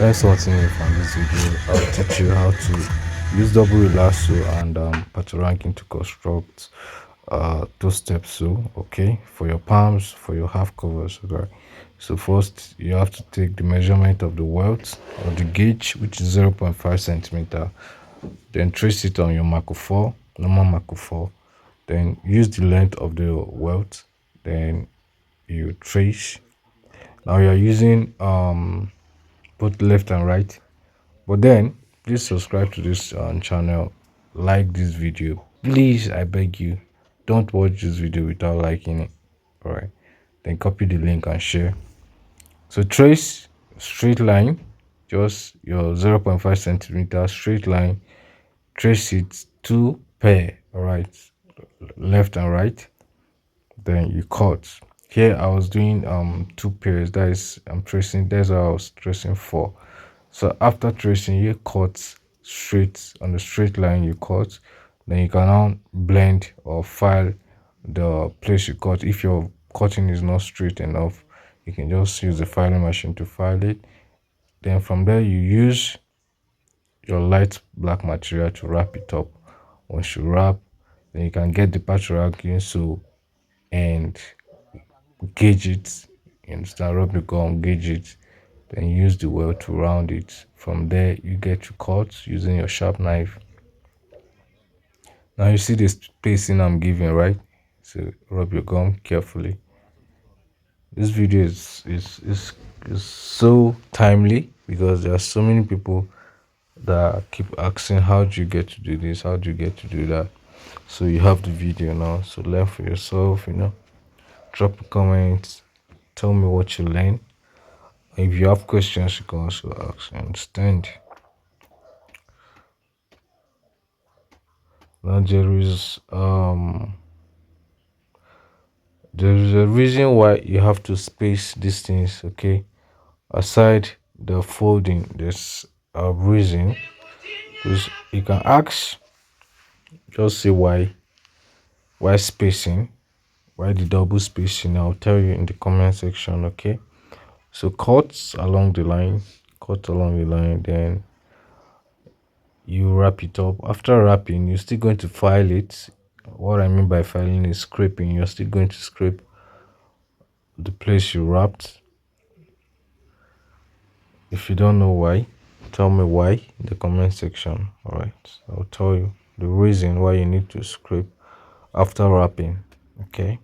Learn something new from this video. I'll teach you how to use double relaxo and Patoranking to construct two steps. So okay, for your palms, for your half covers. Okay, so first you have to take the measurement of the welt or the gauge, which is 0.5 centimeter. Then trace it on your Marco 4, normal Marco 4. Then use the length of the welt. Then you trace. Now you're using both left and right. But then please subscribe to this channel, like this video, please. I beg you, don't watch this video without liking it. All right, then copy the link and share. So trace straight line, just your 0.5 centimeter straight line. Trace it two pair, all right, left and right. Then you cut. Here I was doing two pairs, that is I'm tracing, that's how I was tracing four. So after tracing, you cut straight on the straight line, you cut. Then you can now blend or file the place you cut. If your cutting is not straight enough, you can just use the filing machine to file it. Then from there you use your light black material to wrap it up. Once you wrap, then you can get the Patoranking so and gauge it. You understand? Rub the gum, gauge it, then use the weld to round it. From there you get to cut using your sharp knife. Now you see the spacing I'm giving, right? So rub your gum carefully. This video is so timely because there are so many people that keep asking, how do you get to do this, how do you get to do that? So you have the video now, so learn for yourself. Drop a comment, tell me what you learned. If you have questions, you can also ask. I understand. Now there is a reason why you have to space these things. Okay, aside the folding, there's a reason. Because you can ask, just say why spacing, why the double spacing. I'll tell you in the comment section. Okay, so cut along the line, then you wrap it up. After wrapping, you're still going to file it. What I mean by filing is scraping. You're still going to scrape the place you wrapped. If you don't know why, tell me why in the comment section. All right, I'll tell you the reason why you need to scrape after wrapping. Okay,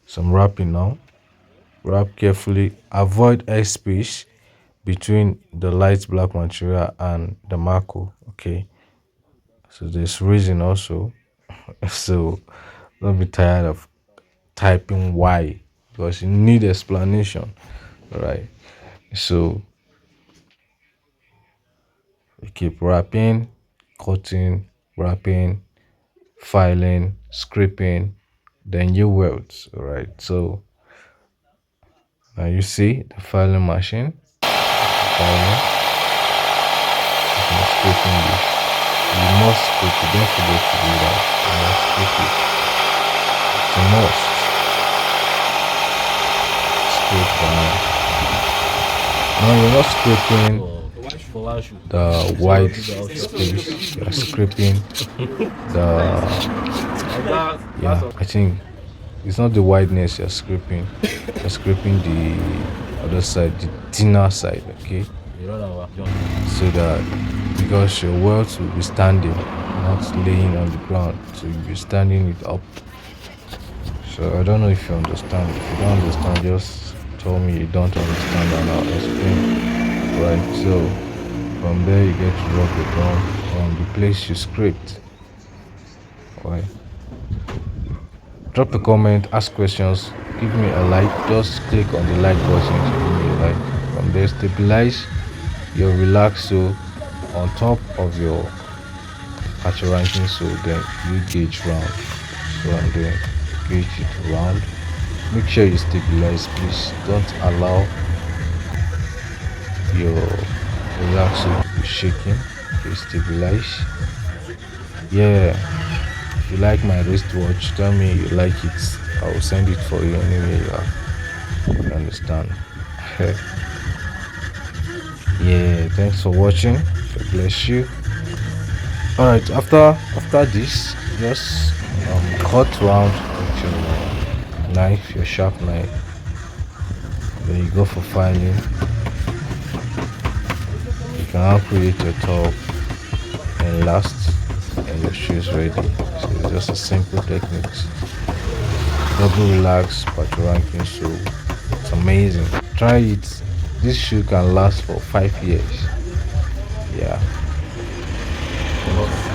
so I'm wrapping now. Wrap carefully, avoid air space between the light black material and the Marco. Okay, so there's reason also. So don't be tired of typing why, because you need explanation. All right, so you keep wrapping, cutting, wrapping, filing, scraping, then you weld. All right, so now you see the filing machine, filing, scraping this. You must scrape it. Don't forget to do that. You must scrape it. It's a must. Scrape down. Now you're not scraping the white space. You're scraping the I think it's not the wideness you're scraping. You're scraping the other side, the thinner side. Okay, so that because your welds will be standing, not laying on the ground, so you'll be standing it up. So I don't know if you understand. If you don't understand, just tell me you don't understand and I'll explain. Right, so from there you get to rub the ground on the place you scraped. Right, drop a comment, ask questions, give me a like. Just click on the like button to give me a like. From there, stabilize your relaxo on top of your Patoranking, so then you gauge round. So I'm doing gauge it round. Make sure you stabilize, please. Don't allow your relaxo to be shaking. Okay, stabilize. Yeah, if you like my wristwatch, tell me you like it. I will send it for you anywhere you are. You understand? Yeah, thanks for watching. God bless you. All right, after this, just cut round with your knife, your sharp knife. Then you go for filing. You can now create your top and last, and your shoe is ready. So it's just a simple techniques. Double relax Patoranking, so it's amazing. Try it. This shoe can last for 5 years. Yeah. Thank you.